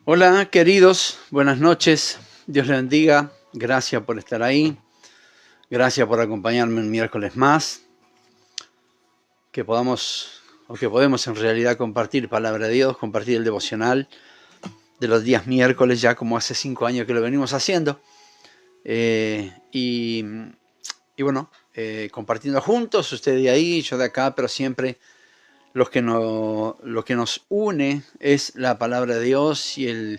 Hola queridos, buenas noches, Dios les bendiga, gracias por estar ahí, gracias por acompañarme un miércoles más, que podamos, o que podemos en realidad compartir palabra de Dios, compartir el devocional de los días miércoles, ya como hace 5 años que lo venimos haciendo, y bueno, compartiendo juntos, usted de ahí, yo de acá, pero siempre lo que nos une es la palabra de Dios y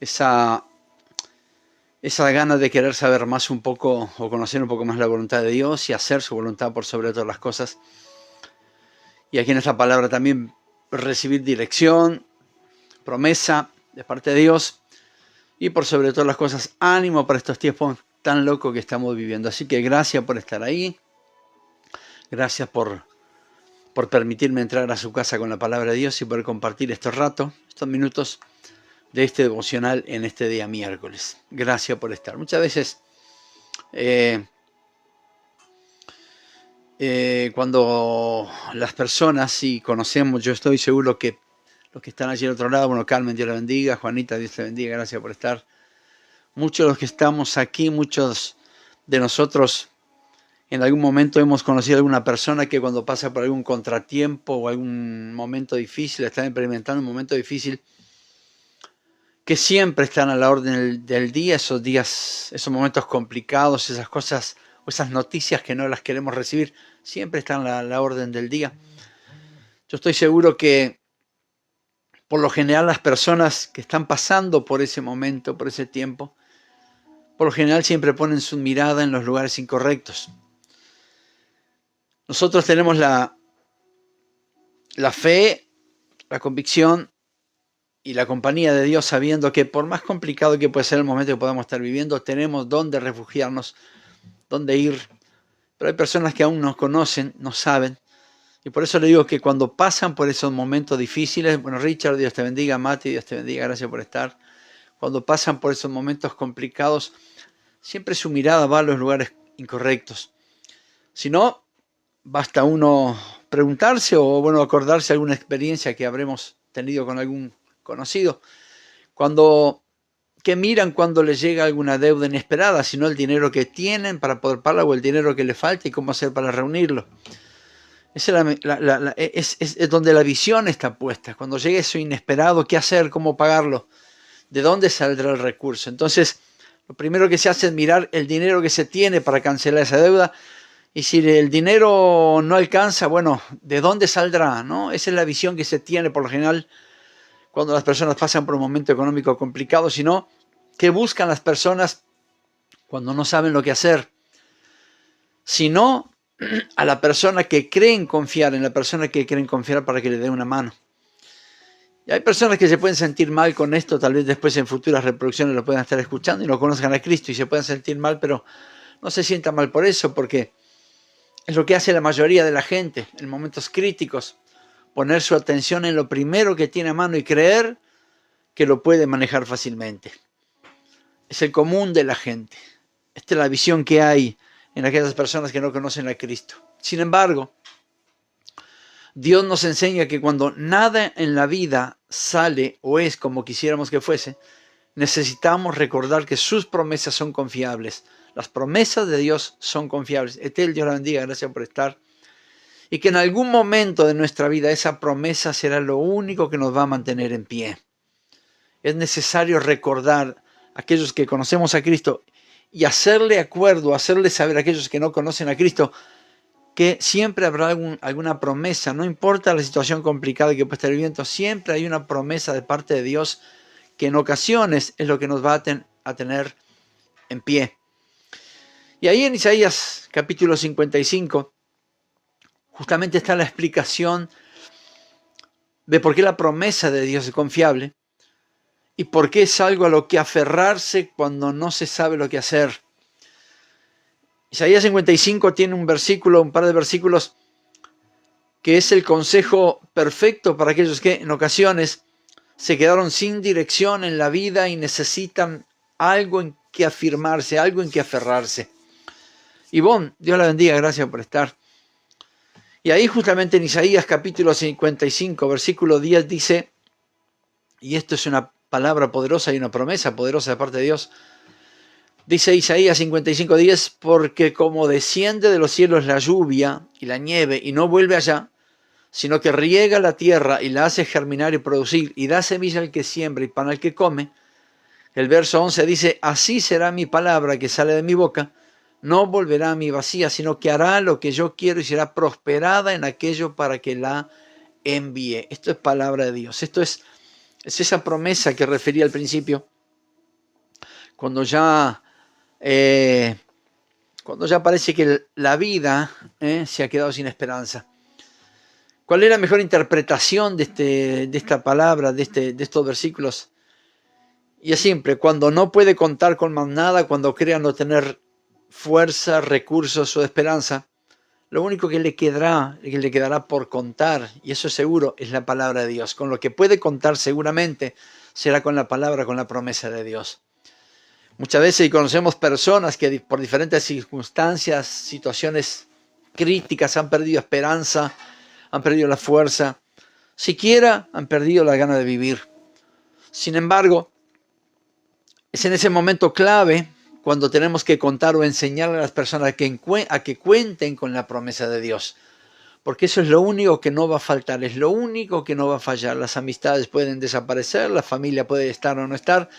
esa gana de querer saber más un poco o conocer un poco más la voluntad de Dios y hacer su voluntad por sobre todas las cosas. Y aquí en esta palabra también recibir dirección, promesa de parte de Dios y por sobre todas las cosas ánimo para estos tiempos tan locos que estamos viviendo. Así que gracias por estar ahí, gracias por permitirme entrar a su casa con la palabra de Dios y poder compartir estos ratos, estos minutos de este devocional en este día miércoles. Gracias por estar. Muchas veces cuando las personas, si conocemos, yo estoy seguro que los que están allí al otro lado, bueno, Carmen, Dios la bendiga, Juanita, Dios te bendiga, gracias por estar. Muchos de los que estamos aquí, muchos de nosotros en algún momento hemos conocido a alguna persona que cuando pasa por algún contratiempo o algún momento difícil, está experimentando un momento difícil, que siempre están a la orden del día, esos días, esos momentos complicados, esas cosas o esas noticias que no las queremos recibir, siempre están a la orden del día. Yo estoy seguro que por lo general las personas que están pasando por ese momento, por ese tiempo, por lo general siempre ponen su mirada en los lugares incorrectos. Nosotros tenemos la fe, la convicción y la compañía de Dios, sabiendo que por más complicado que puede ser el momento que podamos estar viviendo, tenemos dónde refugiarnos, dónde ir. Pero hay personas que aún no conocen, no saben. Y por eso le digo que cuando pasan por esos momentos difíciles, bueno, Richard, Dios te bendiga, Mati, Dios te bendiga, gracias por estar. Cuando pasan por esos momentos complicados, siempre su mirada va a los lugares incorrectos. Si no, basta uno preguntarse o, bueno, acordarse de alguna experiencia que habremos tenido con algún conocido. Que miran cuando les llega alguna deuda inesperada, sino el dinero que tienen para poder pagar o el dinero que les falta y cómo hacer para reunirlo. Es donde la visión está puesta. Cuando llegue eso inesperado, ¿qué hacer? ¿Cómo pagarlo? ¿De dónde saldrá el recurso? Entonces, lo primero que se hace es mirar el dinero que se tiene para cancelar esa deuda. Y si el dinero no alcanza, bueno, ¿de dónde saldrá? ¿No? Esa es la visión que se tiene por lo general cuando las personas pasan por un momento económico complicado. Sino, ¿qué buscan las personas cuando no saben lo que hacer? Sino a la persona que creen confiar, en la persona que creen confiar para que le dé una mano. Y hay personas que se pueden sentir mal con esto, tal vez después en futuras reproducciones lo puedan estar escuchando y no conozcan a Cristo y se pueden sentir mal, pero no se sientan mal por eso, porque es lo que hace la mayoría de la gente en momentos críticos, poner su atención en lo primero que tiene a mano y creer que lo puede manejar fácilmente. Es el común de la gente. Esta es la visión que hay en aquellas personas que no conocen a Cristo. Sin embargo, Dios nos enseña que cuando nada en la vida sale o es como quisiéramos que fuese, necesitamos recordar que sus promesas son confiables. Las promesas de Dios son confiables. Etel, Dios la bendiga, gracias por estar. Y que en algún momento de nuestra vida esa promesa será lo único que nos va a mantener en pie. Es necesario recordar a aquellos que conocemos a Cristo y hacerle acuerdo, hacerle saber a aquellos que no conocen a Cristo que siempre habrá alguna promesa, no importa la situación complicada que pueda estar viviendo, siempre hay una promesa de parte de Dios que en ocasiones es lo que nos va a tener en pie. Y ahí en Isaías capítulo 55 justamente está la explicación de por qué la promesa de Dios es confiable y por qué es algo a lo que aferrarse cuando no se sabe lo que hacer. Isaías 55 tiene un par de versículos que es el consejo perfecto para aquellos que en ocasiones se quedaron sin dirección en la vida y necesitan algo en que afirmarse, algo en que aferrarse. Ivonne, Dios la bendiga, gracias por estar. Y ahí justamente en Isaías capítulo 55, versículo 10 dice, y esto es una palabra poderosa y una promesa poderosa de parte de Dios. Dice Isaías 55:10, porque como desciende de los cielos la lluvia y la nieve y no vuelve allá, sino que riega la tierra y la hace germinar y producir, y da semilla al que siembra y pan al que come. El verso 11 dice, así será mi palabra que sale de mi boca, no volverá a mí vacía, sino que hará lo que yo quiero y será prosperada en aquello para que la envíe. Esto es palabra de Dios. Esto es esa promesa que refería al principio, cuando ya parece que la vida se ha quedado sin esperanza. ¿Cuál es la mejor interpretación de esta palabra, de estos versículos? Y es simple, cuando no puede contar con más nada, cuando crea no tener fuerza, recursos o esperanza, lo único que le quedará por contar, y eso es seguro, es la palabra de Dios. Con lo que puede contar seguramente será con la palabra, con la promesa de Dios. Muchas veces conocemos personas que por diferentes circunstancias, situaciones críticas han perdido esperanza, han perdido la fuerza, siquiera han perdido la gana de vivir. Sin embargo, es en ese momento clave cuando tenemos que contar o enseñarle a las personas a que cuenten con la promesa de Dios. Porque eso es lo único que no va a faltar, es lo único que no va a fallar. Las amistades pueden desaparecer, la familia puede estar o no estar,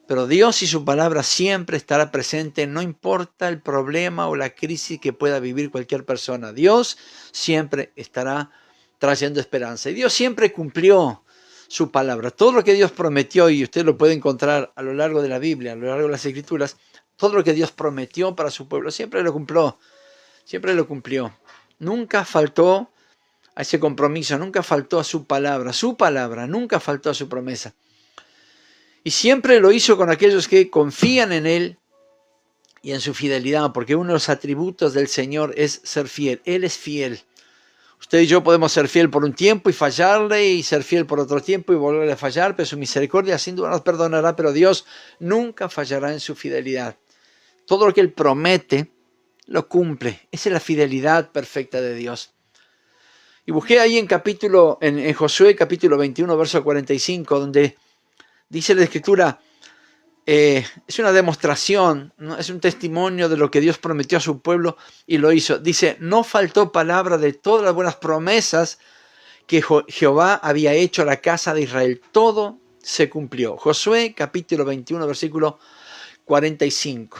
pero Dios y su palabra siempre estará presente, no importa el problema o la crisis que pueda vivir cualquier persona. Dios siempre estará trayendo esperanza. Y Dios siempre cumplió su palabra. Todo lo que Dios prometió, y usted lo puede encontrar a lo largo de la Biblia, a lo largo de las Escrituras, todo lo que Dios prometió para su pueblo, siempre lo cumplió. Siempre lo cumplió. Nunca faltó a ese compromiso, nunca faltó a su palabra, nunca faltó a su promesa. Y siempre lo hizo con aquellos que confían en Él y en su fidelidad, porque uno de los atributos del Señor es ser fiel. Él es fiel. Usted y yo podemos ser fiel por un tiempo y fallarle, y ser fiel por otro tiempo y volverle a fallar, pero su misericordia sin duda nos perdonará, pero Dios nunca fallará en su fidelidad. Todo lo que Él promete, lo cumple. Esa es la fidelidad perfecta de Dios. Y busqué ahí en Josué capítulo 21, verso 45, donde dice la Escritura, es una demostración, ¿no? Es un testimonio de lo que Dios prometió a su pueblo y lo hizo. Dice, no faltó palabra de todas las buenas promesas que Jehová había hecho a la casa de Israel. Todo se cumplió. Josué capítulo 21, versículo 45.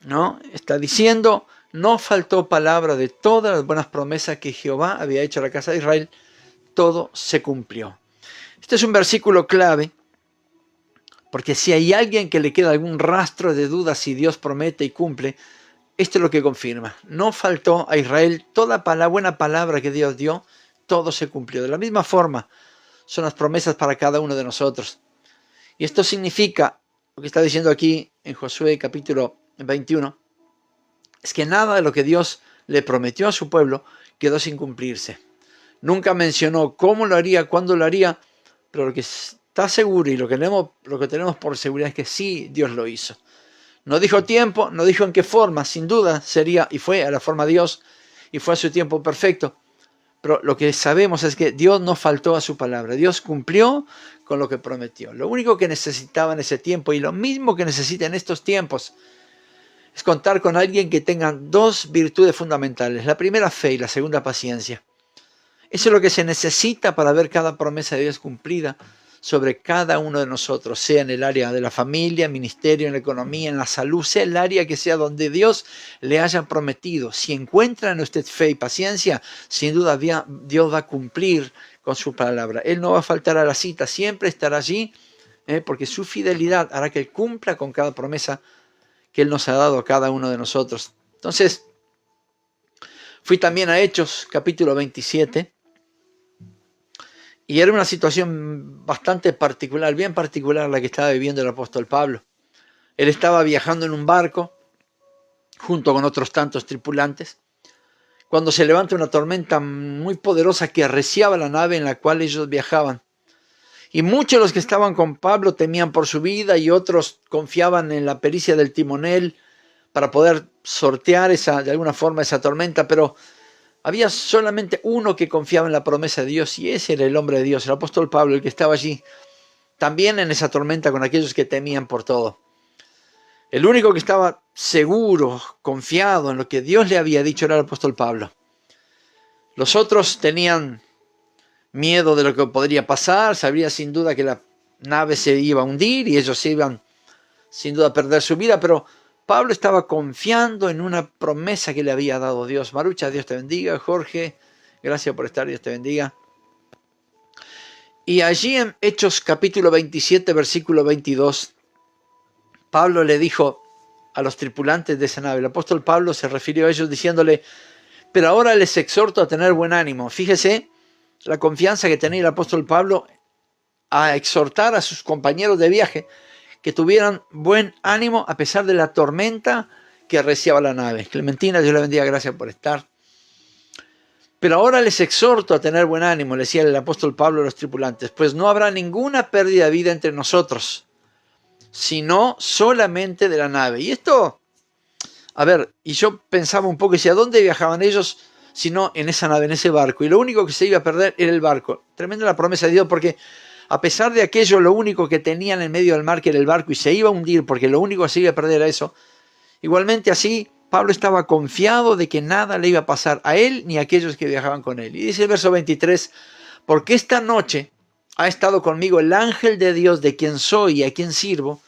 ¿No? Está diciendo, no faltó palabra de todas las buenas promesas que Jehová había hecho a la casa de Israel. Todo se cumplió. Este es un versículo clave, porque si hay alguien que le queda algún rastro de duda si Dios promete y cumple, esto es lo que confirma. No faltó a Israel toda la buena palabra que Dios dio, todo se cumplió. De la misma forma, son las promesas para cada uno de nosotros. Y esto significa, lo que está diciendo aquí en Josué capítulo 21, es que nada de lo que Dios le prometió a su pueblo quedó sin cumplirse. Nunca mencionó cómo lo haría, cuándo lo haría, pero lo que está seguro y lo que tenemos por seguridad es que sí, Dios lo hizo. No dijo tiempo, no dijo en qué forma, sin duda sería y fue a la forma de Dios y fue a su tiempo perfecto. Pero lo que sabemos es que Dios no faltó a su palabra. Dios cumplió con lo que prometió. Lo único que necesitaba en ese tiempo y lo mismo que necesita en estos tiempos es contar con alguien que tenga dos virtudes fundamentales. La primera, fe, y la segunda, paciencia. Eso es lo que se necesita para ver cada promesa de Dios cumplida sobre cada uno de nosotros, sea en el área de la familia, ministerio, en la economía, en la salud, sea el área que sea donde Dios le haya prometido. Si encuentra en usted fe y paciencia, sin duda Dios va a cumplir con su palabra. Él no va a faltar a la cita, siempre estará allí, porque su fidelidad hará que Él cumpla con cada promesa que Él nos ha dado a cada uno de nosotros. Entonces, fui también a Hechos, capítulo 27, y era una situación bastante particular, bien particular la que estaba viviendo el apóstol Pablo. Él estaba viajando en un barco, junto con otros tantos tripulantes, cuando se levanta una tormenta muy poderosa que arreciaba la nave en la cual ellos viajaban. Y muchos de los que estaban con Pablo temían por su vida y otros confiaban en la pericia del timonel para poder sortear de alguna forma esa tormenta, pero había solamente uno que confiaba en la promesa de Dios y ese era el hombre de Dios, el apóstol Pablo, el que estaba allí también en esa tormenta con aquellos que temían por todo. El único que estaba seguro, confiado en lo que Dios le había dicho era el apóstol Pablo. Los otros tenían miedo de lo que podría pasar, sabían sin duda que la nave se iba a hundir y ellos se iban sin duda a perder su vida, pero Pablo estaba confiando en una promesa que le había dado Dios. Marucha, Dios te bendiga. Jorge, gracias por estar, Dios te bendiga. Y allí en Hechos capítulo 27, versículo 22, Pablo le dijo a los tripulantes de esa nave, el apóstol Pablo se refirió a ellos diciéndole, pero ahora les exhorto a tener buen ánimo. Fíjese la confianza que tenía el apóstol Pablo a exhortar a sus compañeros de viaje que tuvieran buen ánimo a pesar de la tormenta que arreciaba la nave. Clementina, Dios la bendiga, gracias por estar. Pero ahora les exhorto a tener buen ánimo, le decía el apóstol Pablo a los tripulantes, pues no habrá ninguna pérdida de vida entre nosotros, sino solamente de la nave. Y esto, a ver, y yo pensaba un poco, y decía, ¿a dónde viajaban ellos? Sino en esa nave, en ese barco. Y lo único que se iba a perder era el barco. Tremenda la promesa de Dios, porque a pesar de aquello, lo único que tenían en medio del mar, que era el barco, y se iba a hundir, porque lo único que se iba a perder era eso. Igualmente así, Pablo estaba confiado de que nada le iba a pasar a él ni a aquellos que viajaban con él. Y dice el verso 23, porque esta noche ha estado conmigo el ángel de Dios de quien soy y a quien sirvo,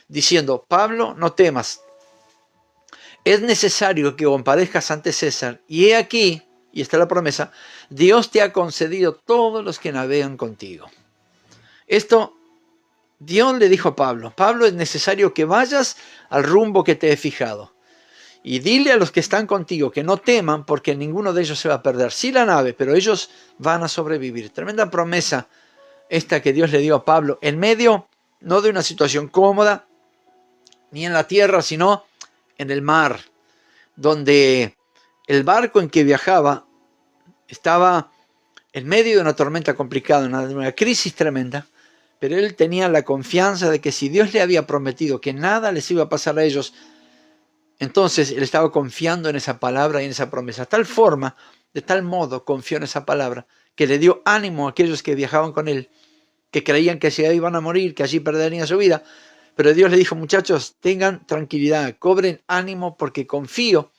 diciendo, Pablo, no temas, es necesario que comparezcas ante César, y he aquí, y está la promesa, Dios te ha concedido todos los que navegan contigo. Esto Dios le dijo a Pablo, Pablo, es necesario que vayas al rumbo que te he fijado. Y dile a los que están contigo que no teman porque ninguno de ellos se va a perder. Sí la nave, pero ellos van a sobrevivir. Tremenda promesa esta que Dios le dio a Pablo en medio no de una situación cómoda, ni en la tierra, sino en el mar, donde el barco en que viajaba estaba en medio de una tormenta complicada, una crisis tremenda, pero él tenía la confianza de que si Dios le había prometido que nada les iba a pasar a ellos, entonces él estaba confiando en esa palabra y en esa promesa. De tal modo confió en esa palabra, que le dio ánimo a aquellos que viajaban con él, que creían que se iban a morir, que allí perderían su vida. Pero Dios le dijo, muchachos, tengan tranquilidad, cobren ánimo, porque confío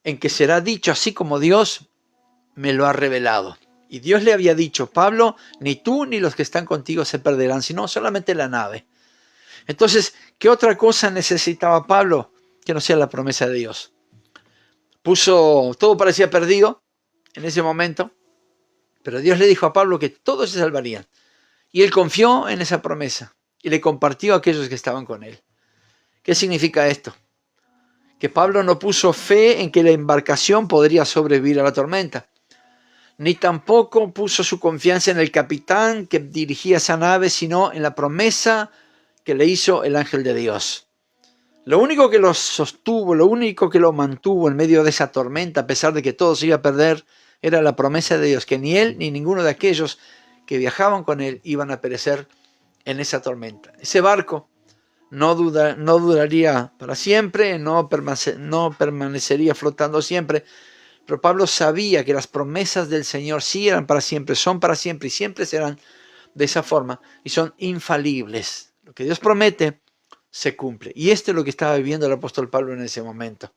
en que será dicho así como Dios me lo ha revelado. Y Dios le había dicho, Pablo, ni tú ni los que están contigo se perderán, sino solamente la nave. Entonces, ¿qué otra cosa necesitaba Pablo que no sea la promesa de Dios? Todo parecía perdido en ese momento, pero Dios le dijo a Pablo que todos se salvarían. Y él confió en esa promesa y le compartió a aquellos que estaban con él. ¿Qué significa esto? Que Pablo no puso fe en que la embarcación podría sobrevivir a la tormenta, ni tampoco puso su confianza en el capitán que dirigía esa nave, sino en la promesa que le hizo el ángel de Dios. Lo único que lo sostuvo, lo único que lo mantuvo en medio de esa tormenta, a pesar de que todo se iba a perder, era la promesa de Dios, que ni él ni ninguno de aquellos que viajaban con él iban a perecer en esa tormenta. Ese barco no duraría para siempre, no permanecería flotando siempre, pero Pablo sabía que las promesas del Señor sí eran para siempre, son para siempre y siempre serán de esa forma y son infalibles. Lo que Dios promete se cumple. Y esto es lo que estaba viviendo el apóstol Pablo en ese momento.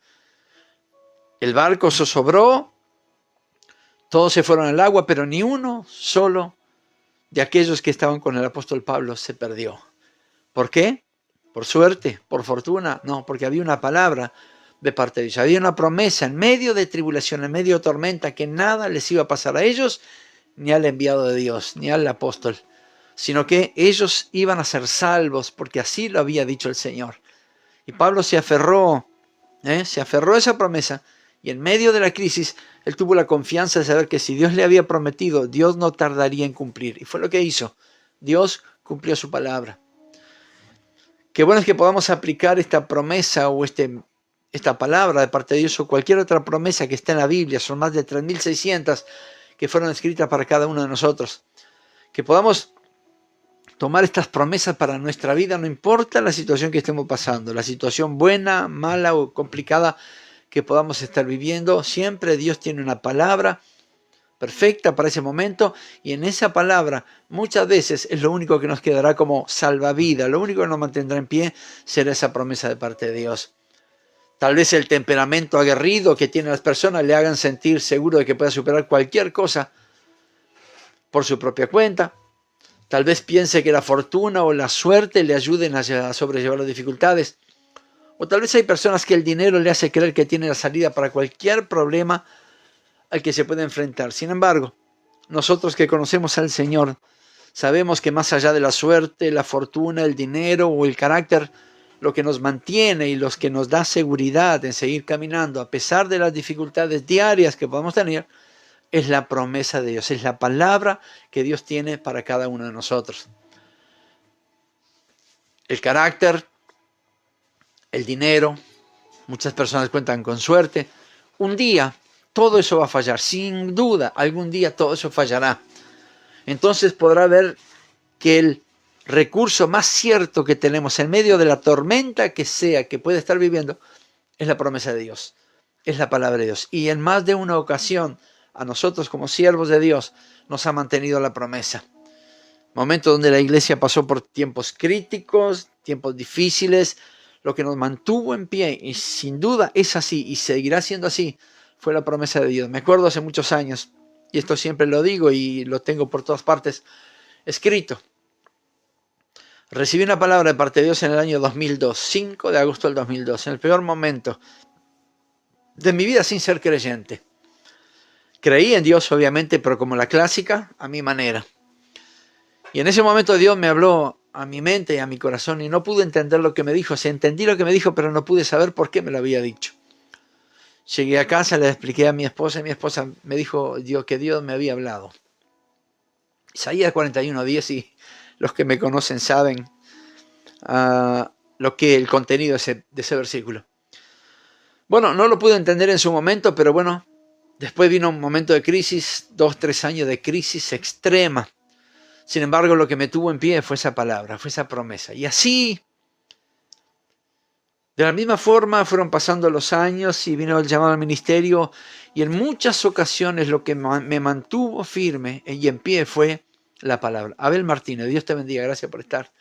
El barco zozobró, todos se fueron al agua, pero ni uno solo de aquellos que estaban con el apóstol Pablo se perdió. ¿Por qué? ¿Por suerte? ¿Por fortuna? No, porque había una palabra de parte de Dios. Había una promesa en medio de tribulación, en medio de tormenta, que nada les iba a pasar a ellos, ni al enviado de Dios, ni al apóstol, sino que ellos iban a ser salvos, porque así lo había dicho el Señor. Y Pablo se aferró a esa promesa, y en medio de la crisis, él tuvo la confianza de saber que si Dios le había prometido, Dios no tardaría en cumplir. Y fue lo que hizo. Dios cumplió su palabra. Qué bueno es que podamos aplicar esta promesa o esta palabra de parte de Dios o cualquier otra promesa que esté en la Biblia. Son más de 3.600 que fueron escritas para cada uno de nosotros. Que podamos tomar estas promesas para nuestra vida, no importa la situación que estemos pasando, la situación buena, mala o complicada que podamos estar viviendo, siempre Dios tiene una palabra perfecta para ese momento, y en esa palabra muchas veces es lo único que nos quedará como salvavidas, lo único que nos mantendrá en pie será esa promesa de parte de Dios. Tal vez el temperamento aguerrido que tienen las personas le hagan sentir seguro de que pueda superar cualquier cosa por su propia cuenta. Tal vez piense que la fortuna o la suerte le ayuden a sobrellevar las dificultades. O tal vez hay personas que el dinero le hace creer que tiene la salida para cualquier problema al que se puede enfrentar. Sin embargo, nosotros que conocemos al Señor, sabemos que más allá de la suerte, la fortuna, el dinero o el carácter, lo que nos mantiene y los que nos da seguridad en seguir caminando a pesar de las dificultades diarias que podamos tener, es la promesa de Dios, es la palabra que Dios tiene para cada uno de nosotros. El carácter, el dinero, muchas personas cuentan con suerte. Un día todo eso va a fallar, sin duda, algún día todo eso fallará. Entonces podrá ver que el recurso más cierto que tenemos en medio de la tormenta que sea que puede estar viviendo es la promesa de Dios, es la palabra de Dios. Y en más de una ocasión, a nosotros como siervos de Dios nos ha mantenido la promesa. Momentos donde la iglesia pasó por tiempos críticos, tiempos difíciles, lo que nos mantuvo en pie, y sin duda es así y seguirá siendo así, fue la promesa de Dios. Me acuerdo hace muchos años, y esto siempre lo digo y lo tengo por todas partes escrito. Recibí una palabra de parte de Dios en el año 2002, 5 de agosto del 2002, en el peor momento de mi vida sin ser creyente. Creí en Dios, obviamente, pero como la clásica, a mi manera. Y en ese momento Dios me habló a mi mente y a mi corazón y no pude entender lo que me dijo. O sea, entendí lo que me dijo, pero no pude saber por qué me lo había dicho. Llegué a casa, le expliqué a mi esposa y mi esposa me dijo que Dios me había hablado. Isaías 41:10, y los que me conocen saben lo que el contenido de ese versículo. Bueno, no lo pude entender en su momento, pero bueno, después vino un momento de crisis, 2-3 años de crisis extrema. Sin embargo, lo que me tuvo en pie fue esa palabra, fue esa promesa. Y así, de la misma forma, fueron pasando los años y vino el llamado al ministerio. Y en muchas ocasiones lo que me mantuvo firme y en pie fue la palabra. Abel Martínez, Dios te bendiga, gracias por estar.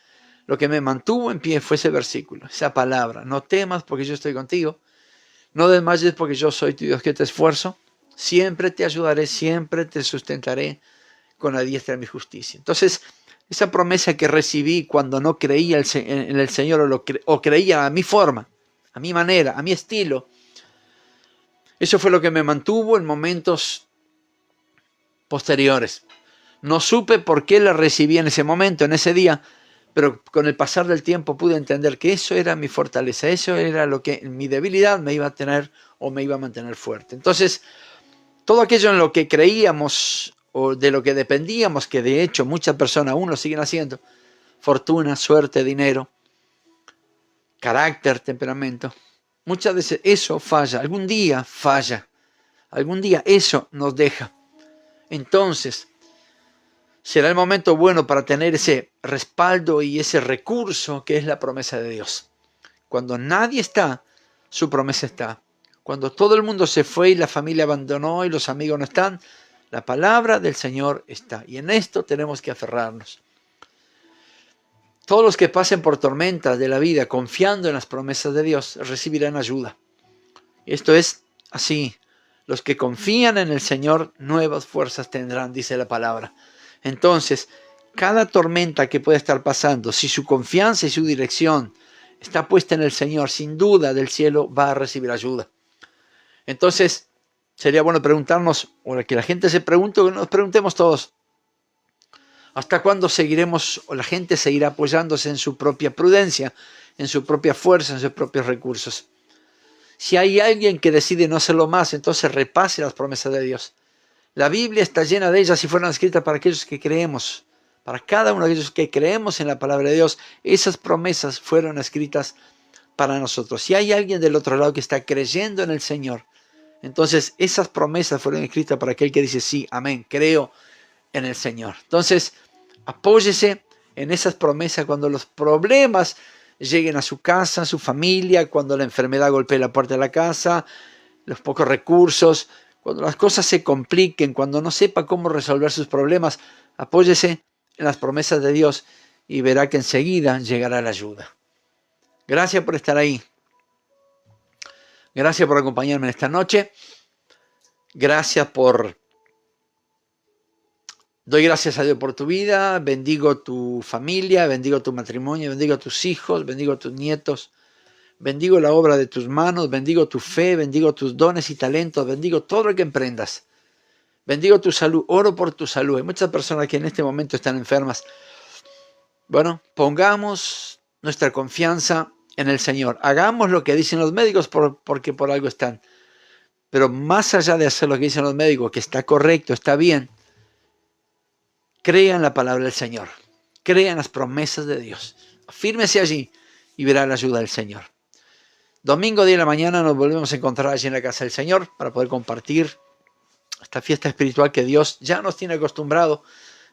Lo que me mantuvo en pie fue ese versículo, esa palabra. No temas porque yo estoy contigo. No desmayes porque yo soy tu Dios que te esfuerzo. Siempre te ayudaré, siempre te sustentaré con la diestra de mi justicia. Entonces, esa promesa que recibí cuando no creía en el Señor o creía a mi forma, a mi manera, a mi estilo, eso fue lo que me mantuvo en momentos posteriores. No supe por qué la recibí en ese momento, en ese día, pero con el pasar del tiempo pude entender que eso era mi fortaleza, eso era lo que mi debilidad me iba a tener o me iba a mantener fuerte. Entonces, todo aquello en lo que creíamos o de lo que dependíamos, que de hecho muchas personas aún lo siguen haciendo, fortuna, suerte, dinero, carácter, temperamento, muchas veces eso falla, algún día falla, algún día eso nos deja. Entonces, será el momento bueno para tener ese respaldo y ese recurso que es la promesa de Dios. Cuando nadie está, su promesa está. Cuando todo el mundo se fue y la familia abandonó y los amigos no están, la palabra del Señor está. Y en esto tenemos que aferrarnos. Todos los que pasen por tormentas de la vida confiando en las promesas de Dios recibirán ayuda. Esto es así. Los que confían en el Señor nuevas fuerzas tendrán, dice la palabra. Entonces, cada tormenta que pueda estar pasando, si su confianza y su dirección está puesta en el Señor, sin duda del cielo va a recibir ayuda. Entonces, sería bueno preguntarnos, o que la gente se pregunte, o que nos preguntemos todos, ¿hasta cuándo seguiremos o la gente seguirá apoyándose en su propia prudencia, en su propia fuerza, en sus propios recursos? Si hay alguien que decide no hacerlo más, entonces repase las promesas de Dios. La Biblia está llena de ellas y fueron escritas para aquellos que creemos. Para cada uno de aquellos que creemos en la palabra de Dios, esas promesas fueron escritas para nosotros. Si hay alguien del otro lado que está creyendo en el Señor, entonces esas promesas fueron escritas para aquel que dice, sí, amén, creo en el Señor. Entonces, apóyese en esas promesas cuando los problemas lleguen a su casa, a su familia, cuando la enfermedad golpee la puerta de la casa, los pocos recursos, Cuando las cosas se compliquen, cuando no sepa cómo resolver sus problemas, apóyese en las promesas de Dios y verá que enseguida llegará la ayuda. Gracias por estar ahí. Gracias por acompañarme en esta noche. Gracias por... Doy gracias a Dios por tu vida, bendigo tu familia, bendigo tu matrimonio, bendigo a tus hijos, bendigo a tus nietos, bendigo la obra de tus manos, bendigo tu fe, bendigo tus dones y talentos, bendigo todo lo que emprendas. Bendigo tu salud, oro por tu salud. Hay muchas personas que en este momento están enfermas. Bueno, pongamos nuestra confianza en el Señor. Hagamos lo que dicen los médicos porque por algo están. Pero más allá de hacer lo que dicen los médicos, que está correcto, está bien, crea en la palabra del Señor. Crea en las promesas de Dios. Fírmese allí y verá la ayuda del Señor. Domingo 10 de la mañana nos volvemos a encontrar allí en la casa del Señor para poder compartir esta fiesta espiritual que Dios ya nos tiene acostumbrado,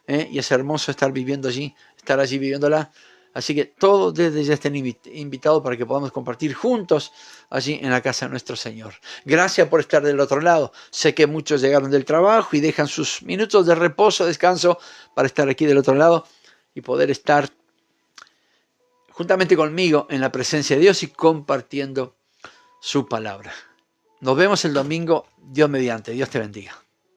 y es hermoso estar viviendo allí, estar allí viviéndola. Así que todos desde ya estén invitados para que podamos compartir juntos allí en la casa de nuestro Señor. Gracias por estar del otro lado. Sé que muchos llegaron del trabajo y dejan sus minutos de reposo, descanso, para estar aquí del otro lado y poder estar juntamente conmigo en la presencia de Dios y compartiendo su palabra. Nos vemos el domingo, Dios mediante. Dios te bendiga.